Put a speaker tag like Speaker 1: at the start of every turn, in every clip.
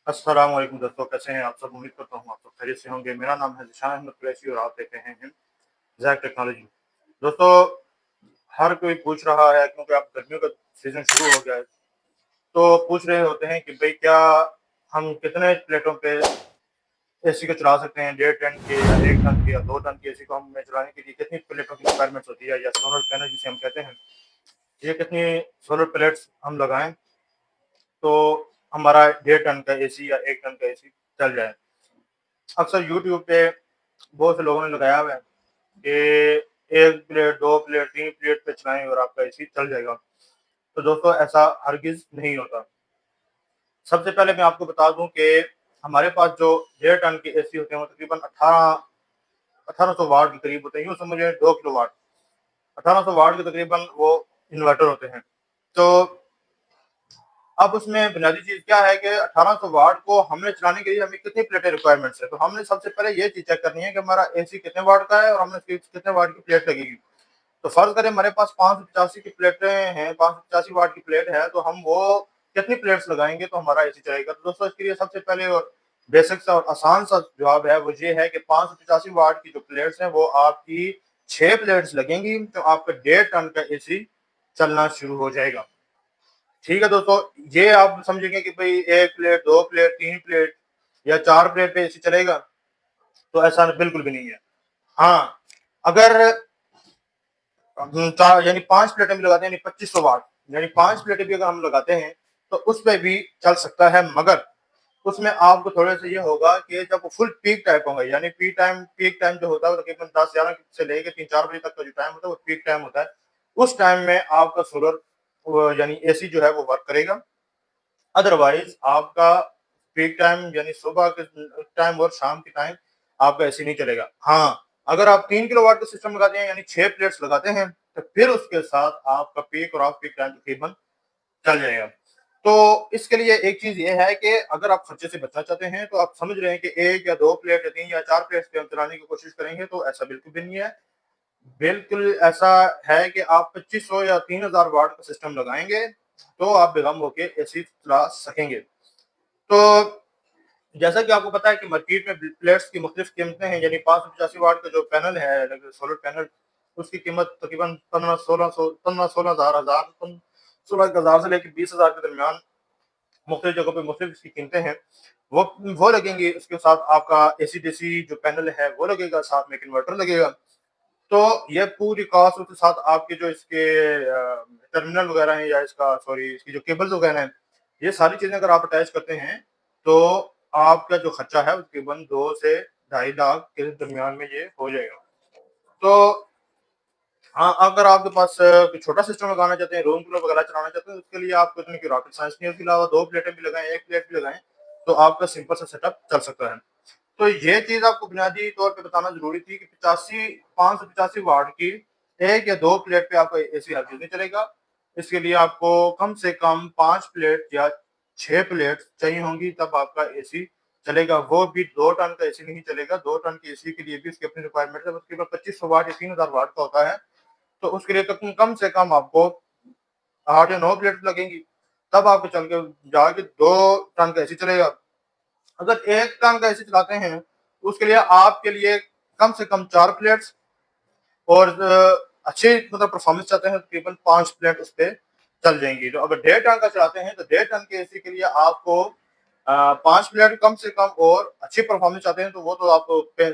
Speaker 1: अस्सलाम वालेकुम दोस्तों, कैसे हैं आप सब? उम्मीद करता हूँ आप सब खैरियत से होंगे। मेरा नाम है ज़िशान अहमद कुरैशी और आप देख रहे हैं ज़ैक टेक्नोलॉजी। दोस्तों, हर कोई पूछ रहा है क्योंकि अब गर्मियों का सीज़न शुरू हो गया है, तो पूछ रहे होते हैं कि भई क्या हम कितने प्लेटों पे एसी को चला सकते हैं? 1.5 टन के या 1 टन के या 2 टन के एसी को हमें चलाने के लिए कितनी प्लेटों की रिक्वायरमेंट्स होती है या सोलर पैनल जिसे हम कहते हैं, ये कितनी सोलर प्लेट्स हम लगाएँ तो हमारा 1.5 टन का एसी या 1 टन का एसी चल जाए? अक्सर यूट्यूब पे बहुत से लोगों ने लगाया हुआ है कि 1 प्लेट, 2 प्लेट, 3 प्लेट पे चलाएँ और आपका एसी चल जाएगा। तो दोस्तों ऐसा हरगिज़ नहीं होता। सबसे पहले मैं आपको बता दूँ कि हमारे पास जो 1.5 टन के एसी होते हैं वो तकरीबन 1800 वाट के करीब होते हैं। यूँ समझिए 2 किलोवाट। 1800 वाट के तकरीबन वो इन्वर्टर होते हैं। तो अब उसमें बुनियादी चीज़ क्या है कि 1800 वाट को हमने चलाने के लिए हमें कितनी प्लेटें रिक्वायरमेंट्स है। तो हमने सबसे पहले ये चीज़ चेक करनी है कि हमारा एसी कितने वाट का है और हमें उसकी कितने वाट की प्लेट लगेगी। तो फ़र्ज़ करें हमारे पास 585 की प्लेटें हैं, 585 वाट की प्लेट है, तो हम वो कितनी प्लेट्स लगाएँगे तो हमारा एसी चलेगा। तो दोस्तों इसके लिए सबसे पहले और बेसिक सा और आसान सा जवाब है वो ये है कि 585 वाट की जो प्लेट्स हैं वो आपकी 6 प्लेट्स लगेंगी, तो आपका 1.5 टन का एसी चलना शुरू हो जाएगा। ठीक है दोस्तों, ये आप समझेंगे कि भई 1 प्लेट, 2 प्लेट, 3 प्लेट या 4 प्लेट पे एसी चलेगा, तो ऐसा बिल्कुल भी नहीं है। हाँ, अगर चार यानी 5 प्लेटें भी लगाते हैं यानी 2500 वाट, यानी 5 प्लेटें भी अगर हम लगाते हैं, तो उसपे भी चल सकता है, मगर उसमें आपको थोड़ा-सा ये होगा कि जब वो फुल पीक टाइप होगा, यानी पीक टाइम जो होता है वो तकरीबन 10-11 से लेके 3-4 बजे तक का जो टाइम होता है वो पीक टाइम होता है। उस टाइम में आपका सोलर यानी एसी जो है वो वर्क करेगा। अदरवाइज आपका पीक टाइम यानी सुबह के टाइम और शाम के टाइम आपका एसी नहीं चलेगा। हाँ, अगर आप 3 किलोवाट का सिस्टम लगाते हैं यानी 6 प्लेट्स लगाते हैं, तो फिर उसके साथ आपका पीक और ऑफ पीक टाइम तकरीबन चल जाएगा। तो इसके लिए एक चीज़ ये है कि अगर आप खर्चे से बचना चाहते हैं, तो आप समझ रहे हैं कि 1 या 2 प्लेट या 3 या 4 प्लेट्स पे हम चलाने की कोशिश करेंगे, तो ऐसा बिल्कुल भी नहीं है। बिल्कुल ऐसा है कि आप 2500 या 3000 वाट का सिस्टम लगाएँगे, तो आप बेगम होके एसी चला सकेंगे। तो जैसा कि आपको पता है कि मार्केट में प्लेट्स की मुख्तलिफ कीमतें हैं, यानी 585 वाट का जो पैनल है सोलर पैनल, उसकी कीमत तकरीबन 16,000 से लेकर 20,000 के दरमियान मुख्तलिफ जगहों पे मुख्तलिफ इसकी कीमतें हैं। वो लगेंगी, उसके साथ आपका एसी डीसी जो पैनल है वो लगेगा, साथ में एक इन्वर्टर लगेगा। तो ये पूरी कॉस्ट उसके साथ आपके जो इसके टर्मिनल वगैरह हैं या इसकी जो केबल्स वगैरह हैं, ये सारी चीज़ें अगर आप अटैच करते हैं, तो आपका जो खर्चा है वो तकरीबन 2 से ढाई लाख के दरमियान में ये हो जाएगा। तो हाँ, अगर आपके पास कोई छोटा सिस्टम लगाना चाहते हैं, रूम कूलर वगैरह चलाना चाहते हैं, तो उसके लिए आपको इतनी कोई रॉकेट साइंस नहीं है। उसके अलावा 2 प्लेटें भी लगाएँ, 1 प्लेट भी लगाएँ, तो आपका सिंपल सा सेटअप चल सकता है। तो ये चीज़ आपको बुनियादी तौर पे बताना ज़रूरी थी कि 585 वाट की 1 या 2 प्लेट पे आपका एसी हरगिज़ नहीं चलेगा। इसके लिए आपको कम से कम 5 प्लेट या 6 प्लेट चाहिए होंगी, तब आपका एसी चलेगा। वो भी 2 टन का एसी नहीं चलेगा, 2 टन के एसी के लिए भी उसकी अपनी रिक्वायरमेंट है, वो तकरीबन 2500 वाट या 3000 वाट का होता है। तो उसके लिए तो कम से कम आपको 8 या 9 प्लेट लगेंगी, तब आपको चल के जाके 2 टन का एसी चलेगा। अगर 1 टन का एसी चलाते हैं, उसके लिए आपके लिए कम से कम 4 प्लेट्स और अच्छी मतलब परफॉर्मेंस चाहते हैं, तकरीबन 5 प्लेट उस पे चल जाएँगी। तो अगर 1.5 टन का चलाते हैं, तो 1.5 टन के एसी के लिए आपको 5 प्लेट कम से कम और अच्छी परफॉर्मेंस चाहते हैं, तो वो तो आप पे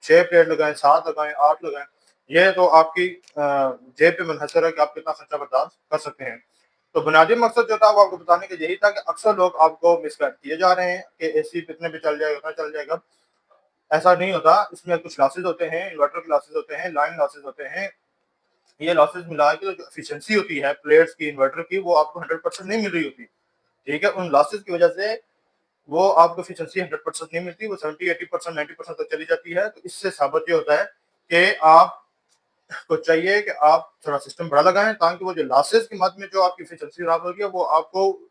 Speaker 1: 6 प्लेट लगाएँ, 7 लगाएँ, 8 लगाएँ। ये तो आपकी जेब पे मुनहसर है कि आप कितना खर्चा बर्दाश्त कर सकते हैं। तो बुनियादी मकसद जो था वो आपको बताने का यही था कि अक्सर लोग आपको मिसगाइड किए जा रहे हैं कि एसी कितने पे चल जाएगा, उतना चल जाएगा। ऐसा नहीं होता, इसमें कुछ लॉसेस होते हैं, इन्वर्टर के लॉसेस होते हैं, लाइन लॉसेस होते हैं। ये लॉसेस मिला के जो एफिशिएंसी होती है प्लेयर्स की, इन्वर्टर की, वो आपको 100% नहीं मिल रही होती। ठीक है? उन लॉसेस की वजह से वो आपको एफिशिएंसी 100% नहीं मिलती, वो 70, 80%, 90% तक चली जाती है। तो इससे साबित ये होता है कि आपको चाहिए कि आप थोड़ा सिस्टम बड़ा लगाएँ, ताकि वो जो लॉसेस की मद में जो आपकी एफिशिएंसी खराब हो रही है, वो आपको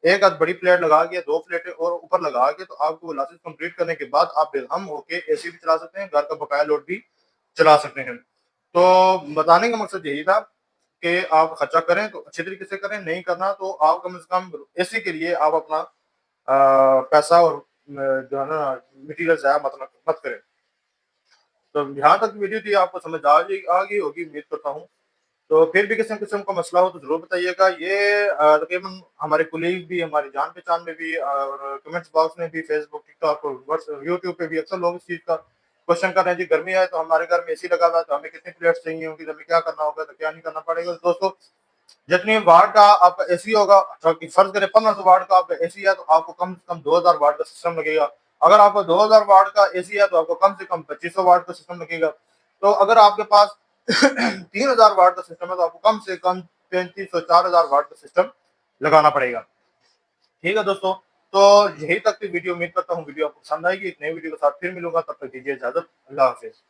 Speaker 1: एक आध बड़ी प्लेट लगा के, 2 प्लेटें और ऊपर लगा के, तो आपको वो क्लासेस कंप्लीट करने के बाद आप बेदम होके एसी भी चला सकते हैं, घर का बकाया लोड भी चला सकते हैं। तो बताने का मकसद यही था कि आप खर्चा करें तो अच्छे तरीके से करें, नहीं करना तो आप कम से कम एसी के लिए आप अपना پیسہ اور جو ہے نا مٹیریل ضائع مت کریں۔ تو یہاں تک ویڈیو تھی، آپ کو سمجھ آ گئی ہوگی امید کرتا ہوں۔ تو پھر بھی کسی قسم کا مسئلہ ہو تو ضرور بتائیے گا۔ یہ تقریباً ہمارے کولیگ بھی، ہماری جان پہچان میں بھی، اور کمنٹس باکس میں بھی، فیس بک، ٹک ٹاک اور یوٹیوب پہ بھی اکثر لوگ اس چیز کا کوشچن کر رہے ہیں، جی گرمی ہے تو ہمارے گھر میں اے سی لگا ہوا ہے تو ہمیں کتنی پلیٹس چاہیے ہوں گی، ہمیں کیا کرنا ہوگا، تو کیا نہیں کرنا پڑے گا۔ دوستو، جتنی واٹ کا آپ کا اے سی ہوگا، فرض کریں 1500 واٹ کا آپ کا اے سی ہے تو آپ کو کم سے کم 2000 واٹ کا سسٹم لگے گا۔ اگر آپ کو 2000 واٹ کا اے سی ہے تو آپ کو کم سے کم 2500 واٹ کا سسٹم لگے گا۔ تو اگر آپ کے پاس 3000 واٹ کا سسٹم ہے تو آپ کو کم سے کم 3500 4000 واٹ کا سسٹم لگانا پڑے گا۔ ٹھیک ہے دوستو، تو یہی تک کی ویڈیو، امید کرتا ہوں ویڈیو آپ کو پسند آئے گی۔ ایک نئی ویڈیو کے ساتھ پھر ملوں گا، تب تک دیجیے اجازت، اللہ حافظ۔